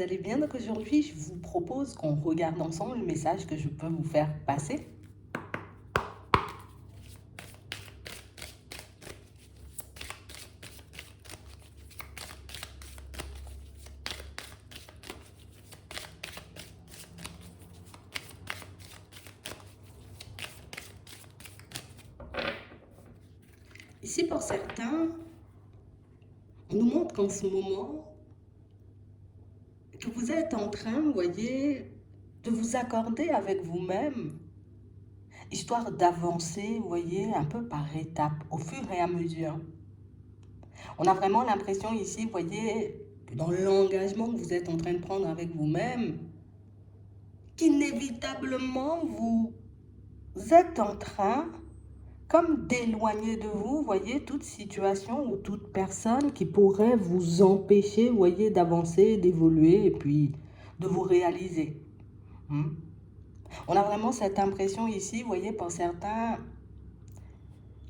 allez bien. Donc aujourd'hui, je vous propose qu'on regarde ensemble le message que je peux vous faire passer. Ici, pour certains, on nous montre qu'en ce moment, que vous êtes en train, vous voyez, de vous accorder avec vous-même, histoire d'avancer, vous voyez, un peu par étapes, au fur et à mesure. On a vraiment l'impression ici, vous voyez, que dans l'engagement que vous êtes en train de prendre avec vous-même, qu'inévitablement, vous êtes en train comme d'éloigner de vous, voyez, toute situation ou toute personne qui pourrait vous empêcher, voyez, d'avancer, d'évoluer et puis de vous réaliser. Hmm. On a vraiment cette impression ici, voyez, pour certains,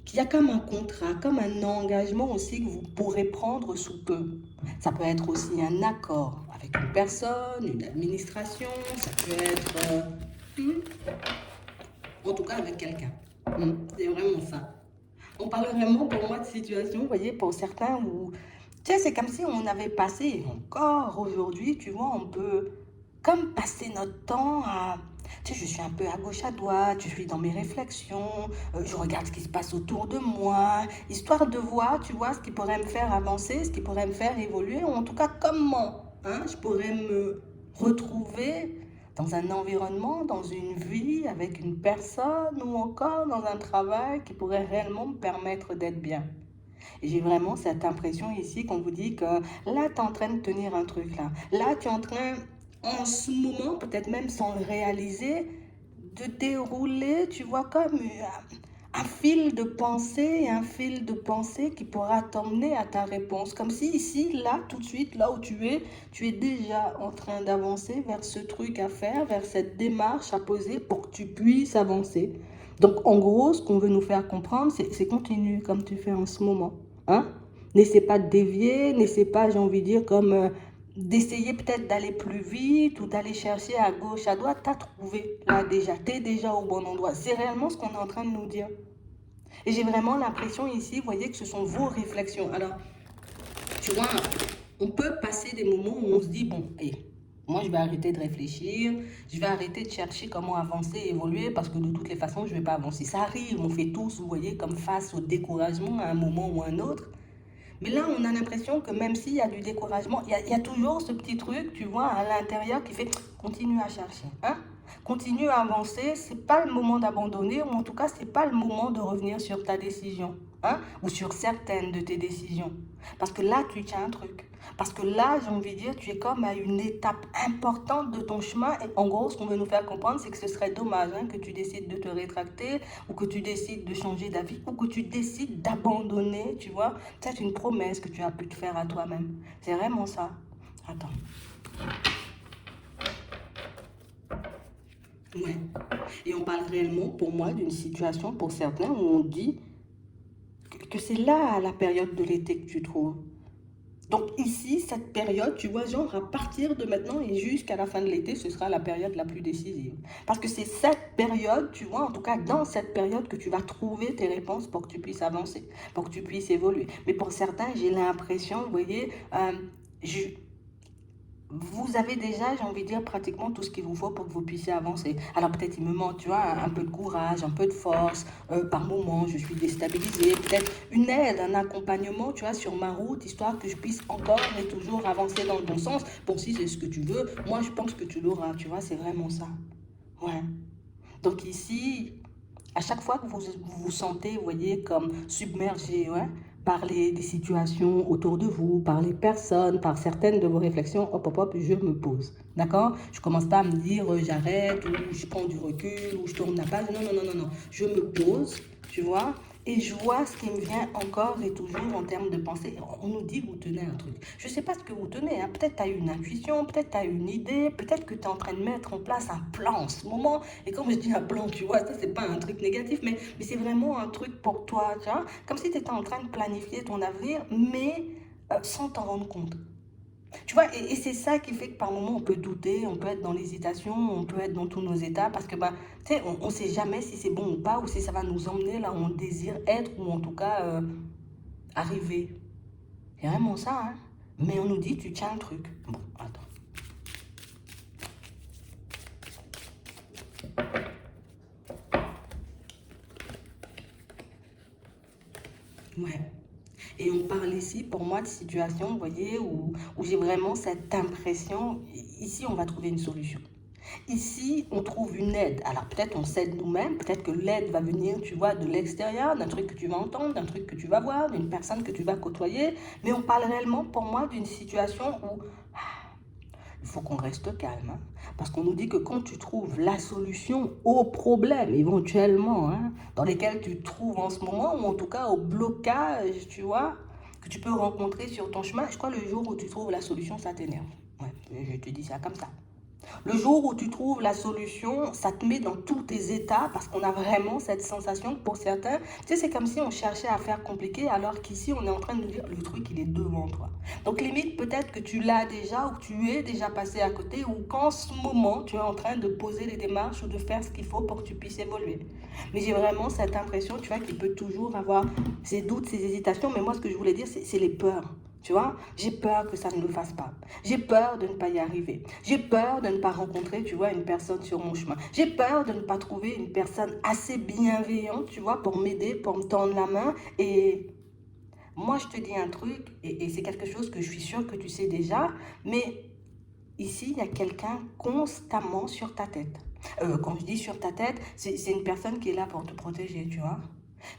qu'il y a comme un contrat, comme un engagement aussi que vous pourrez prendre sous peu. Ça peut être aussi un accord avec une personne, une administration, ça peut être, en tout cas avec quelqu'un. C'est vraiment ça. On parle vraiment pour moi de situation, vous voyez, pour certains où, tu sais, c'est comme si on avait passé, encore aujourd'hui, tu vois, on peut comme passer notre temps à, tu sais, je suis un peu à gauche, à droite, je suis dans mes réflexions, je regarde ce qui se passe autour de moi, histoire de voir, tu vois, ce qui pourrait me faire avancer, ce qui pourrait me faire évoluer, ou en tout cas, comment, je pourrais me retrouver dans un environnement, dans une vie, avec une personne ou encore dans un travail qui pourrait réellement me permettre d'être bien. Et j'ai vraiment cette impression ici qu'on vous dit que là, tu es en train de tenir un truc là. Là, tu es en train, en ce moment, peut-être même sans le réaliser, de dérouler, tu vois, comme un fil de pensée, un fil de pensée qui pourra t'emmener à ta réponse. Comme si ici, là, tout de suite, là où tu es déjà en train d'avancer vers ce truc à faire, vers cette démarche à poser pour que tu puisses avancer. Donc, en gros, ce qu'on veut nous faire comprendre, c'est continue comme tu fais en ce moment. Hein? N'essaie pas de dévier, n'essaie pas, j'ai envie de dire, comme d'essayer peut-être d'aller plus vite ou d'aller chercher à gauche, à droite. T'as trouvé là déjà, t'es déjà au bon endroit. C'est réellement ce qu'on est en train de nous dire. Et j'ai vraiment l'impression ici, vous voyez, que ce sont vos réflexions. Alors, tu vois, on peut passer des moments où on se dit, bon, moi je vais arrêter de réfléchir, je vais arrêter de chercher comment avancer, évoluer, parce que de toutes les façons, je ne vais pas avancer. Ça arrive, on fait tous, vous voyez, comme face au découragement à un moment ou à un autre. Mais là, on a l'impression que même s'il y a du découragement, il y a toujours ce petit truc, tu vois, à l'intérieur qui fait continue à chercher. Continue à avancer. Ce n'est pas le moment d'abandonner, ou en tout cas, ce n'est pas le moment de revenir sur ta décision. Ou sur certaines de tes décisions. Parce que là, tu tiens un truc. Parce que là, j'ai envie de dire, tu es comme à une étape importante de ton chemin. Et en gros, ce qu'on veut nous faire comprendre, c'est que ce serait dommage que tu décides de te rétracter, ou que tu décides de changer d'avis, ou que tu décides d'abandonner, tu vois. C'est une promesse que tu as pu te faire à toi-même. C'est vraiment ça. Attends. Ouais. Et on parle réellement, pour moi, d'une situation, pour certains, où on dit que c'est là, la période de l'été que tu trouves. Donc ici, cette période, tu vois, genre à partir de maintenant et jusqu'à la fin de l'été, ce sera la période la plus décisive. Parce que c'est cette période, tu vois, en tout cas dans cette période que tu vas trouver tes réponses pour que tu puisses avancer, pour que tu puisses évoluer. Mais pour certains, j'ai l'impression, vous voyez, je, vous avez déjà, j'ai envie de dire, pratiquement tout ce qu'il vous faut pour que vous puissiez avancer. Alors peut-être il me manque, tu vois, un peu de courage, un peu de force. Par moment, je suis déstabilisée. Peut-être une aide, un accompagnement, tu vois, sur ma route, histoire que je puisse encore et toujours avancer dans le bon sens. Bon, si c'est ce que tu veux, moi je pense que tu l'auras, tu vois, c'est vraiment ça. Ouais. Donc ici, à chaque fois que vous vous sentez, vous voyez, comme submergé, ouais, par des situations autour de vous, par les personnes, par certaines de vos réflexions, hop, hop, hop, je me pose. D'accord? Je commence pas à me dire j'arrête, ou je prends du recul, ou je tourne la page. Non, non, non, non, non. Je me pose, tu vois, et je vois ce qui me vient encore et toujours en termes de pensée. On nous dit que vous tenez un truc. Je ne sais pas ce que vous tenez. Peut-être tu as une intuition, peut-être tu as une idée, peut-être que tu es en train de mettre en place un plan en ce moment. Et quand je dis un plan, tu vois, ça, c'est pas un truc négatif, mais c'est vraiment un truc pour toi, tu vois. Comme si tu étais en train de planifier ton avenir, mais sans t'en rendre compte. Tu vois, et c'est ça qui fait que par moments, on peut douter, on peut être dans l'hésitation, on peut être dans tous nos états, parce que, bah, tu sais, on ne sait jamais si c'est bon ou pas, ou si ça va nous emmener là où on désire être, ou en tout cas arriver. C'est vraiment ça, hein. Mais on nous dit, tu tiens le truc. Bon, attends. Ouais. Et on parle ici, pour moi, de situation, vous voyez, où j'ai vraiment cette impression, ici, on va trouver une solution. Ici, on trouve une aide. Alors peut-être on s'aide nous-mêmes, peut-être que l'aide va venir, tu vois, de l'extérieur, d'un truc que tu vas entendre, d'un truc que tu vas voir, d'une personne que tu vas côtoyer. Mais on parle réellement, pour moi, d'une situation où il faut qu'on reste calme. Hein, parce qu'on nous dit que quand tu trouves la solution au problème, éventuellement, hein, dans lesquels tu te trouves en ce moment, ou en tout cas au blocage, tu vois, que tu peux rencontrer sur ton chemin, je crois que le jour où tu trouves la solution, ça t'énerve. Ouais, je te dis ça comme ça. Le jour où tu trouves la solution, ça te met dans tous tes états parce qu'on a vraiment cette sensation que pour certains, tu sais, c'est comme si on cherchait à faire compliqué alors qu'ici, on est en train de nous dire le truc, il est devant toi. Donc, limite, peut-être que tu l'as déjà ou que tu es déjà passé à côté ou qu'en ce moment, tu es en train de poser les démarches ou de faire ce qu'il faut pour que tu puisses évoluer. Mais j'ai vraiment cette impression, tu vois, qu'il peut toujours avoir ces doutes, ces hésitations. Mais moi, ce que je voulais dire, c'est les peurs. Tu vois, j'ai peur que ça ne le fasse pas. J'ai peur de ne pas y arriver. J'ai peur de ne pas rencontrer, tu vois, une personne sur mon chemin. J'ai peur de ne pas trouver une personne assez bienveillante, tu vois, pour m'aider, pour me tendre la main. Et moi, je te dis un truc, et c'est quelque chose que je suis sûre que tu sais déjà, mais ici, il y a quelqu'un constamment sur ta tête. Quand je dis sur ta tête, c'est une personne qui est là pour te protéger, tu vois.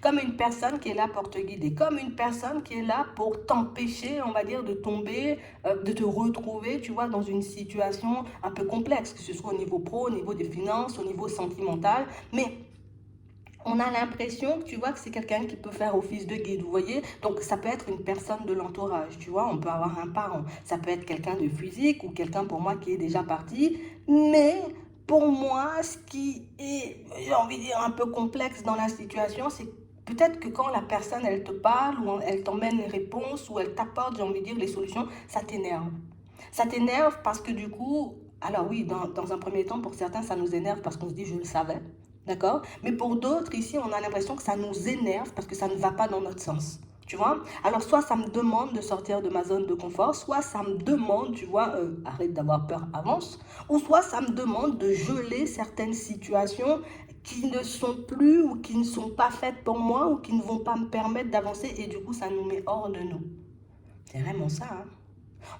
Comme une personne qui est là pour te guider, comme une personne qui est là pour t'empêcher, on va dire, de tomber, de te retrouver, tu vois, dans une situation un peu complexe, que ce soit au niveau pro, au niveau des finances, au niveau sentimental. Mais on a l'impression que tu vois que c'est quelqu'un qui peut faire office de guide, vous voyez. Donc ça peut être une personne de l'entourage, tu vois, on peut avoir un parent, ça peut être quelqu'un de physique ou quelqu'un pour moi qui est déjà parti, mais pour moi, ce qui est, j'ai envie de dire, un peu complexe dans la situation, c'est peut-être que quand la personne, elle te parle ou elle t'emmène les réponses ou elle t'apporte, j'ai envie de dire, les solutions, ça t'énerve. Ça t'énerve parce que du coup, alors oui, dans un premier temps, pour certains, ça nous énerve parce qu'on se dit, je le savais. D'accord? Mais pour d'autres, ici, on a l'impression que ça nous énerve parce que ça ne va pas dans notre sens. Tu vois? Alors, soit ça me demande de sortir de ma zone de confort, soit ça me demande, tu vois, arrête d'avoir peur, avance, ou soit ça me demande de geler certaines situations qui ne sont plus ou qui ne sont pas faites pour moi ou qui ne vont pas me permettre d'avancer et du coup, ça nous met hors de nous. C'est vraiment ça, hein?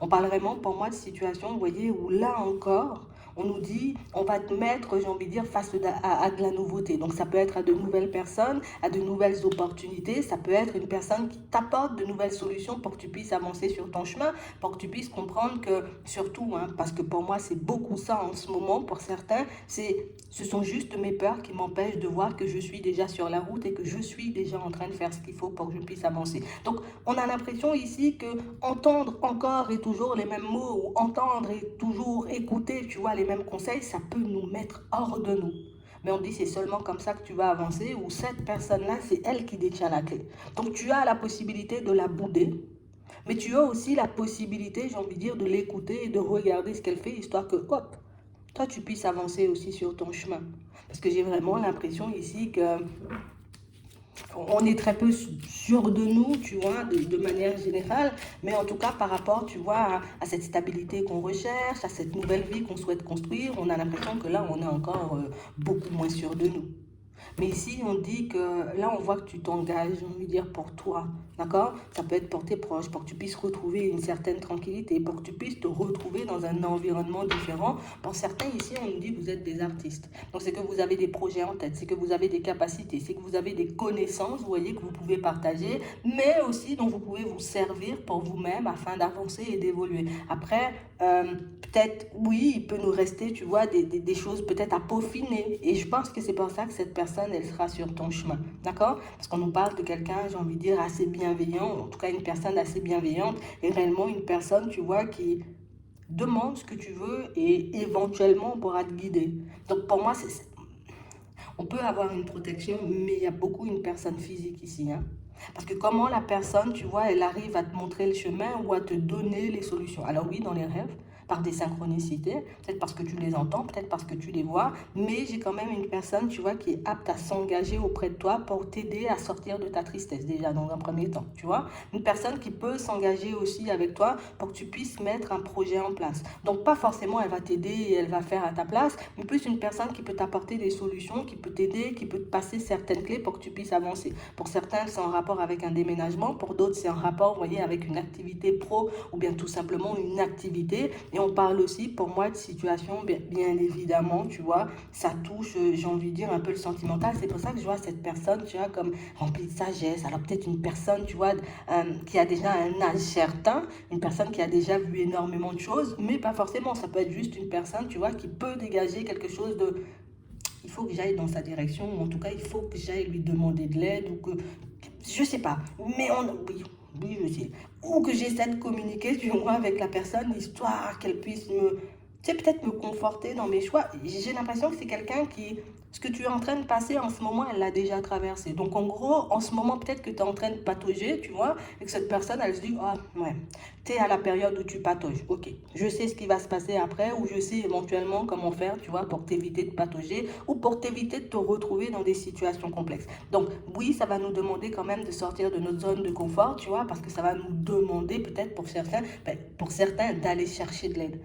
On parle vraiment pour moi de situation, vous voyez, où là encore, on nous dit, on va te mettre, j'ai envie de dire, face à de la nouveauté. Donc ça peut être à de nouvelles personnes, à de nouvelles opportunités, ça peut être une personne qui t'apporte de nouvelles solutions pour que tu puisses avancer sur ton chemin, pour que tu puisses comprendre que, surtout, hein, parce que pour moi c'est beaucoup ça en ce moment, pour certains, ce sont juste mes peurs qui m'empêchent de voir que je suis déjà sur la route et que je suis déjà en train de faire ce qu'il faut pour que je puisse avancer. Donc on a l'impression ici que entendre encore et toujours les mêmes mots ou entendre et toujours écouter, tu vois, les mêmes conseils, ça peut nous mettre hors de nous. Mais on dit c'est seulement comme ça que tu vas avancer ou cette personne-là, c'est elle qui détient la clé. Donc tu as la possibilité de la bouder, mais tu as aussi la possibilité, j'ai envie de dire, de l'écouter et de regarder ce qu'elle fait, histoire que, hop, toi tu puisses avancer aussi sur ton chemin. Parce que j'ai vraiment l'impression ici que on est très peu sûr de nous, tu vois, de manière générale, mais en tout cas par rapport, tu vois, à cette stabilité qu'on recherche, à cette nouvelle vie qu'on souhaite construire, on a l'impression que là, on est encore beaucoup moins sûr de nous. Mais ici, on dit que là, on voit que tu t'engages, j'ai envie de dire, pour toi. D'accord? Ça peut être pour tes proches, pour que tu puisses retrouver une certaine tranquillité, pour que tu puisses te retrouver dans un environnement différent. Pour certains, ici, on nous dit que vous êtes des artistes. Donc, c'est que vous avez des projets en tête, c'est que vous avez des capacités, c'est que vous avez des connaissances, vous voyez, que vous pouvez partager, mais aussi dont vous pouvez vous servir pour vous-même afin d'avancer et d'évoluer. Après, peut-être, oui, il peut nous rester, tu vois, des choses peut-être à peaufiner. Et je pense que c'est pour ça que cette personne, elle sera sur ton chemin. D'accord? Parce qu'on nous parle de quelqu'un, j'ai envie de dire, assez bienveillant, en tout cas une personne assez bienveillante, et réellement une personne, tu vois, qui demande ce que tu veux et éventuellement on pourra te guider. Donc pour moi, on peut avoir une protection, mais il y a beaucoup une personne physique ici, hein. Parce que comment la personne, tu vois, elle arrive à te montrer le chemin ou à te donner les solutions. Alors oui, dans les rêves, par des synchronicités, peut-être parce que tu les entends, peut-être parce que tu les vois, mais j'ai quand même une personne, tu vois, qui est apte à s'engager auprès de toi pour t'aider à sortir de ta tristesse, déjà dans un premier temps, tu vois. Une personne qui peut s'engager aussi avec toi pour que tu puisses mettre un projet en place. Donc pas forcément elle va t'aider et elle va faire à ta place, mais plus une personne qui peut t'apporter des solutions, qui peut t'aider, qui peut te passer certaines clés pour que tu puisses avancer. Pour certains, c'est en rapport avec un déménagement, pour d'autres, c'est en rapport, vous voyez, avec une activité pro ou bien tout simplement une activité. Et on parle aussi, pour moi, de situation, bien évidemment, tu vois, ça touche, j'ai envie de dire, un peu le sentimental. C'est pour ça que je vois cette personne, tu vois, comme remplie de sagesse. Alors peut-être une personne, tu vois, qui a déjà un âge certain, une personne qui a déjà vu énormément de choses, mais pas forcément. Ça peut être juste une personne, tu vois, qui peut dégager quelque chose de... Il faut que j'aille dans sa direction, ou en tout cas, il faut que j'aille lui demander de l'aide, ou que... Je sais pas, mais on... Oui, oui, je sais. Ou que j'essaie de communiquer, tu vois, avec la personne, histoire qu'elle puisse me... Tu sais, peut-être me conforter dans mes choix. J'ai l'impression que c'est quelqu'un qui... Ce que tu es en train de passer en ce moment, elle l'a déjà traversé. Donc, en gros, en ce moment, peut-être que tu es en train de patauger, tu vois, et que cette personne, elle se dit, ah, ouais, tu es à la période où tu patauges. Ok, je sais ce qui va se passer après, ou je sais éventuellement comment faire, tu vois, pour t'éviter de patauger, ou pour t'éviter de te retrouver dans des situations complexes. Donc, oui, ça va nous demander quand même de sortir de notre zone de confort, tu vois, parce que ça va nous demander peut-être pour certains d'aller chercher de l'aide.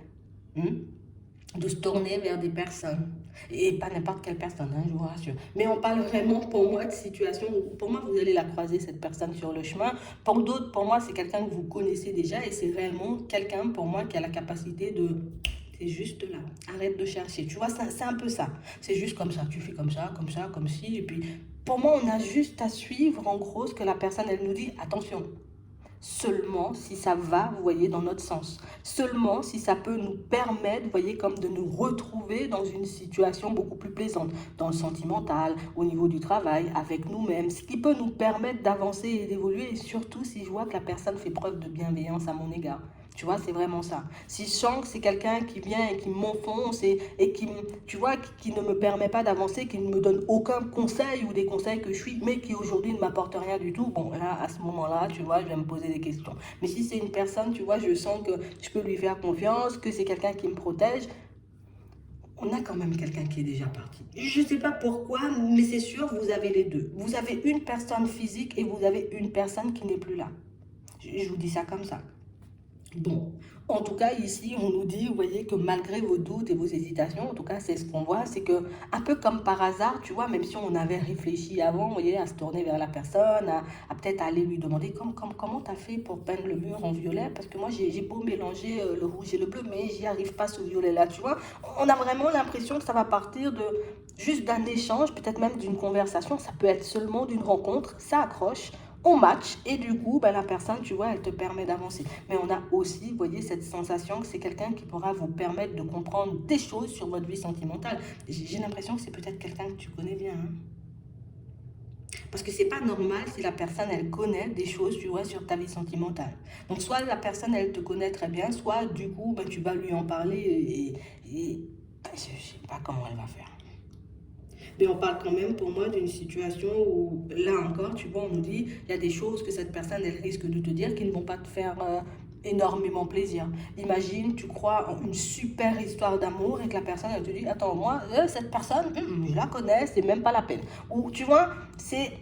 De se tourner vers des personnes. Et pas n'importe quelle personne, hein, je vous rassure. Mais on parle vraiment, pour moi, de situation où, pour moi, vous allez la croiser, cette personne, sur le chemin. Pour d'autres, pour moi, c'est quelqu'un que vous connaissez déjà et c'est réellement quelqu'un, pour moi, qui a la capacité de... C'est juste là. Arrête de chercher. Tu vois, c'est un peu ça. C'est juste comme ça. Tu fais comme ça, comme ci. Et puis, pour moi, on a juste à suivre, en gros, ce que la personne, elle nous dit. Attention, seulement si ça va, vous voyez, dans notre sens. Seulement si ça peut nous permettre, vous voyez, comme de nous retrouver dans une situation beaucoup plus plaisante, dans le sentimental, au niveau du travail, avec nous-mêmes, ce qui peut nous permettre d'avancer et d'évoluer, et surtout si je vois que la personne fait preuve de bienveillance à mon égard. Tu vois, c'est vraiment ça. Si je sens que c'est quelqu'un qui vient et qui m'enfonce et qui, tu vois, qui ne me permet pas d'avancer, qui ne me donne aucun conseil ou des conseils que je suis, mais qui aujourd'hui ne m'apporte rien du tout, bon, là, à ce moment-là, tu vois, je vais me poser des questions. Mais si c'est une personne, tu vois, je sens que je peux lui faire confiance, que c'est quelqu'un qui me protège, on a quand même quelqu'un qui est déjà parti. Je ne sais pas pourquoi, mais c'est sûr, vous avez les deux. Vous avez une personne physique et vous avez une personne qui n'est plus là. Je vous dis ça comme ça. Bon, en tout cas, ici, on nous dit, vous voyez, que malgré vos doutes et vos hésitations, en tout cas, c'est ce qu'on voit, c'est que, un peu comme par hasard, tu vois, même si on avait réfléchi avant, vous voyez, à se tourner vers la personne, à peut-être aller lui demander comment tu as fait pour peindre le mur en violet, parce que moi, j'ai beau mélanger le rouge et le bleu, mais j'y arrive pas ce violet-là, tu vois. On a vraiment l'impression que ça va partir de juste d'un échange, peut-être même d'une conversation, ça peut être seulement d'une rencontre, ça accroche, on match et du coup, ben, la personne, tu vois, elle te permet d'avancer. Mais on a aussi, vous voyez, cette sensation que c'est quelqu'un qui pourra vous permettre de comprendre des choses sur votre vie sentimentale. J'ai l'impression que c'est peut-être quelqu'un que tu connais bien. Hein. Parce que c'est pas normal si la personne, elle connaît des choses, tu vois, sur ta vie sentimentale. Donc, soit la personne, elle te connaît très bien, soit du coup, ben, tu vas lui en parler et ben, je sais pas comment elle va faire. Mais on parle quand même pour moi d'une situation où, là encore, tu vois, on nous dit, il y a des choses que cette personne, elle risque de te dire qui ne vont pas te faire énormément plaisir. Imagine, tu crois en une super histoire d'amour et que la personne, elle te dit, attends, moi, cette personne, je la connais, c'est même pas la peine. Ou, tu vois, c'est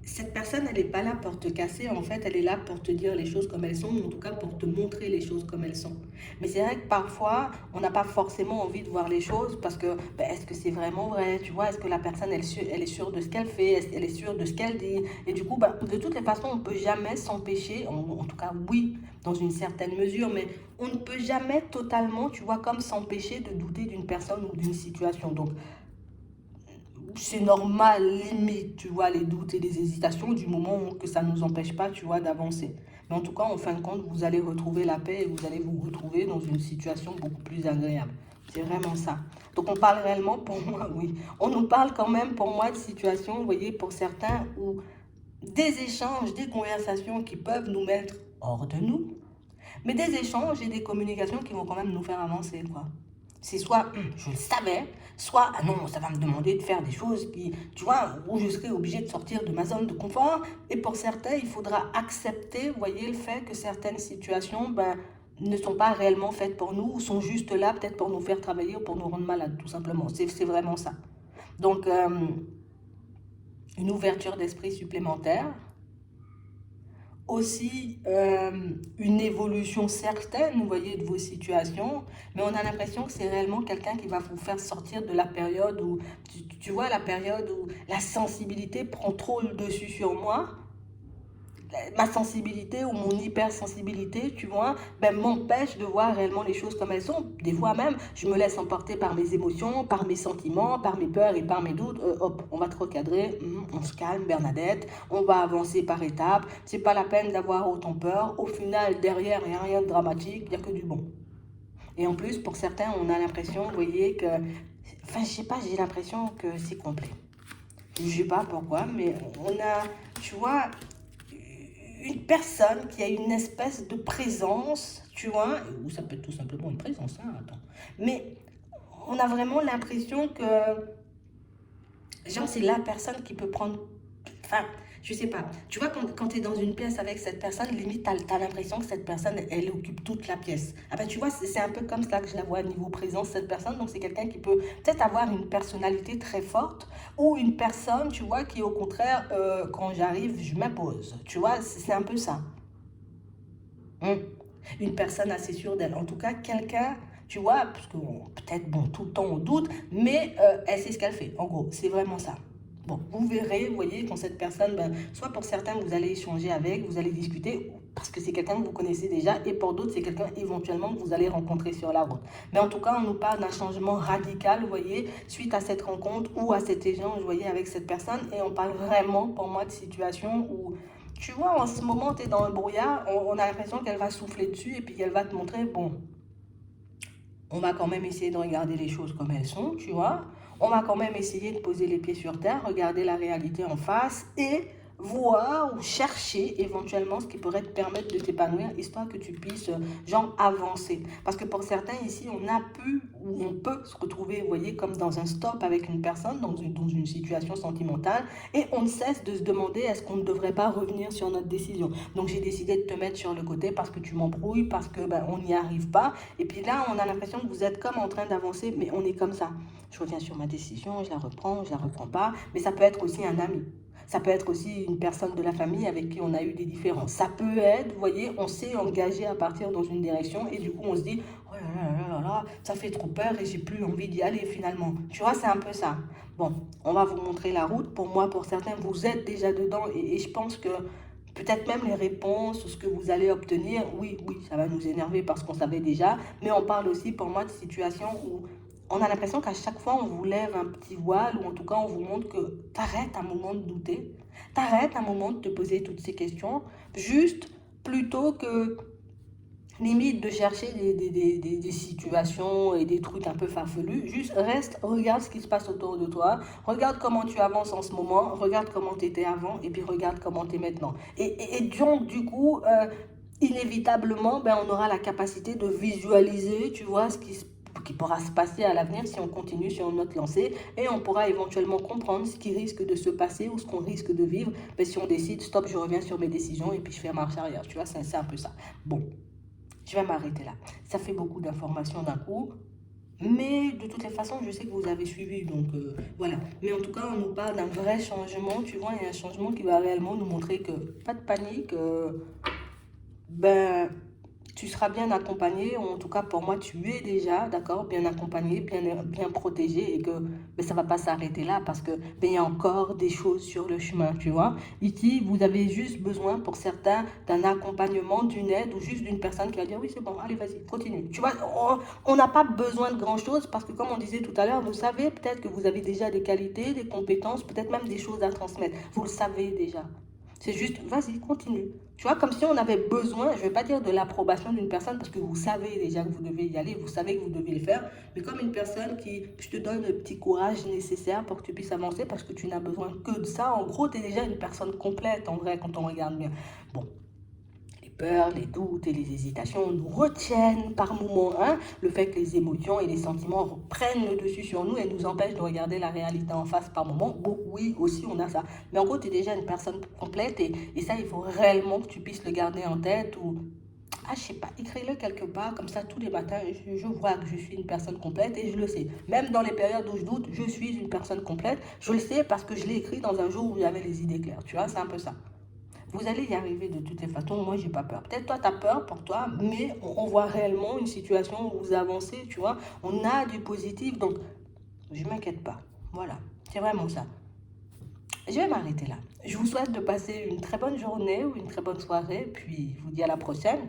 cette personne, elle n'est pas là pour te casser, en fait, elle est là pour te dire les choses comme elles sont, ou en tout cas pour te montrer les choses comme elles sont. Mais c'est vrai que parfois, on n'a pas forcément envie de voir les choses parce que, ben, est-ce que c'est vraiment vrai, tu vois, est-ce que la personne, elle est sûre de ce qu'elle fait, est-ce qu'elle est sûre de ce qu'elle dit, et du coup, ben, de toutes les façons, on ne peut jamais s'empêcher, en tout cas, oui, dans une certaine mesure, mais on ne peut jamais totalement, tu vois, comme s'empêcher de douter d'une personne ou d'une situation. Donc, c'est normal, limite, tu vois, les doutes et les hésitations du moment que ça ne nous empêche pas, tu vois, d'avancer. Mais en tout cas, en fin de compte, vous allez retrouver la paix et vous allez vous retrouver dans une situation beaucoup plus agréable. C'est vraiment ça. Donc, on parle réellement, pour moi, oui. On nous parle quand même, pour moi, de situations, vous voyez, pour certains, où des échanges, des conversations qui peuvent nous mettre hors de nous, mais des échanges et des communications qui vont quand même nous faire avancer, quoi. C'est soit je le savais, soit ah non, ça va me demander de faire des choses qui, tu vois, où je serai obligé de sortir de ma zone de confort. Et pour certains, il faudra accepter, vous voyez, le fait que certaines situations, ben, ne sont pas réellement faites pour nous, ou sont juste là peut-être pour nous faire travailler ou pour nous rendre malades, tout simplement. C'est vraiment ça. Donc, une ouverture d'esprit supplémentaire, aussi une évolution certaine, vous voyez, de vos situations, mais on a l'impression que c'est réellement quelqu'un qui va vous faire sortir de la période où, tu vois, la période où la sensibilité prend trop le dessus sur moi, ma sensibilité ou mon hypersensibilité, tu vois, ben, m'empêche de voir réellement les choses comme elles sont. Des fois même, je me laisse emporter par mes émotions, par mes sentiments, par mes peurs et par mes doutes. Hop, on va te recadrer, on se calme, Bernadette, on va avancer par étapes. C'est pas la peine d'avoir autant peur. Au final, derrière, il n'y a rien de dramatique, il n'y a que du bon. Et en plus, pour certains, on a l'impression, vous voyez, que... Enfin, je sais pas, j'ai l'impression que c'est complet. Je sais pas pourquoi, mais on a, tu vois, une personne qui a une espèce de présence, tu vois, ou ça peut être tout simplement une présence, hein, attends. Mais on a vraiment l'impression que, genre, c'est la personne qui peut prendre, enfin, je sais pas. Tu vois, quand tu es dans une pièce avec cette personne, limite, tu as l'impression que cette personne, elle occupe toute la pièce. Ah ben, tu vois, c'est un peu comme ça que je la vois à niveau présence, cette personne. Donc, c'est quelqu'un qui peut peut-être avoir une personnalité très forte ou une personne, tu vois, qui, au contraire, quand j'arrive, je m'impose. Tu vois, c'est un peu ça. Hum. Une personne assez sûre d'elle. En tout cas, quelqu'un, tu vois, parce que peut-être, bon, tout le temps on doute, mais elle sait ce qu'elle fait. En gros, c'est vraiment ça. Bon, vous verrez, vous voyez, quand cette personne, ben, soit pour certains, vous allez échanger avec, vous allez discuter, parce que c'est quelqu'un que vous connaissez déjà, et pour d'autres, c'est quelqu'un éventuellement que vous allez rencontrer sur la route. Mais en tout cas, on nous parle d'un changement radical, vous voyez, suite à cette rencontre ou à cet échange, vous voyez, avec cette personne, et on parle vraiment, pour moi, de situation où tu vois, en ce moment, tu es dans le brouillard, on a l'impression qu'elle va souffler dessus et puis qu'elle va te montrer, bon, on va quand même essayer de regarder les choses comme elles sont, tu vois. On va quand même essayer de poser les pieds sur terre, regarder la réalité en face et voir ou chercher éventuellement ce qui pourrait te permettre de t'épanouir, histoire que tu puisses, genre, avancer. Parce que pour certains ici, on a pu ou on peut se retrouver, vous voyez, comme dans un stop avec une personne, dans une situation sentimentale, et on ne cesse de se demander est-ce qu'on ne devrait pas revenir sur notre décision. Donc j'ai décidé de te mettre sur le côté parce que tu m'embrouilles, parce que ben, on n'y arrive pas. Et puis là, on a l'impression que vous êtes comme en train d'avancer, mais on est comme ça. Je reviens sur ma décision, je la reprends pas. Mais ça peut être aussi un ami. Ça peut être aussi une personne de la famille avec qui on a eu des différends. Ça peut être, vous voyez, on s'est engagé à partir dans une direction et du coup on se dit, oh là, ça fait trop peur et j'ai plus envie d'y aller finalement. Tu vois, c'est un peu ça. Bon, on va vous montrer la route. Pour moi, pour certains, vous êtes déjà dedans et je pense que peut-être même les réponses, ce que vous allez obtenir, oui, ça va nous énerver parce qu'on savait déjà, mais on parle aussi pour moi de situations où on a l'impression qu'à chaque fois on vous lève un petit voile ou en tout cas on vous montre que t'arrêtes un moment de douter, t'arrêtes un moment de te poser toutes ces questions, juste plutôt que limite de chercher des situations et des trucs un peu farfelus, juste reste, regarde ce qui se passe autour de toi, regarde comment tu avances en ce moment, regarde comment tu étais avant et puis regarde comment tu es maintenant. Et donc du coup, inévitablement, ben, on aura la capacité de visualiser, tu vois, qui pourra se passer à l'avenir si on continue sur notre lancée et on pourra éventuellement comprendre ce qui risque de se passer ou ce qu'on risque de vivre mais si on décide stop, je reviens sur mes décisions et puis je fais marche arrière, tu vois, c'est un peu ça. Bon, je vais m'arrêter là. Ça fait beaucoup d'informations d'un coup. Mais de toutes les façons, je sais que vous avez suivi, donc voilà. Mais en tout cas, on nous parle d'un vrai changement, tu vois, il y a un changement qui va réellement nous montrer que pas de panique, ben, tu seras bien accompagné, ou en tout cas pour moi, tu es déjà, d'accord, bien accompagné, bien protégé, et que ben, ça ne va pas s'arrêter là parce que ben, il y a encore des choses sur le chemin, tu vois. Ici, vous avez juste besoin, pour certains, d'un accompagnement, d'une aide, ou juste d'une personne qui va dire, oui, c'est bon, allez, vas-y, continue. Tu vois, on n'a pas besoin de grand-chose parce que, comme on disait tout à l'heure, vous savez peut-être que vous avez déjà des qualités, des compétences, peut-être même des choses à transmettre. Vous le savez déjà. C'est juste, vas-y, continue. Tu vois, comme si on avait besoin, je ne vais pas dire de l'approbation d'une personne, parce que vous savez déjà que vous devez y aller, vous savez que vous devez le faire, mais comme une personne qui, je te donne le petit courage nécessaire pour que tu puisses avancer, parce que tu n'as besoin que de ça. En gros, tu es déjà une personne complète, en vrai, quand on regarde bien. Bon, peurs, les doutes et les hésitations nous retiennent par moments, hein. Le fait que les émotions et les sentiments reprennent le dessus sur nous et nous empêchent de regarder la réalité en face par moments. Bon, oui, aussi, on a ça. Mais en gros, tu es déjà une personne complète et ça, il faut réellement que tu puisses le garder en tête ou je sais pas, écris-le quelque part, comme ça tous les matins, je vois que je suis une personne complète et je le sais. Même dans les périodes où je doute, je suis une personne complète. Je le sais parce que je l'ai écrit dans un jour où j'avais les idées claires. Tu vois, c'est un peu ça. Vous allez y arriver de toutes les façons. Moi, j'ai pas peur. Peut-être toi, tu as peur pour toi, mais on voit réellement une situation où vous avancez, tu vois. On a du positif, donc je m'inquiète pas. Voilà, c'est vraiment ça. Je vais m'arrêter là. Je vous souhaite de passer une très bonne journée ou une très bonne soirée, puis je vous dis à la prochaine.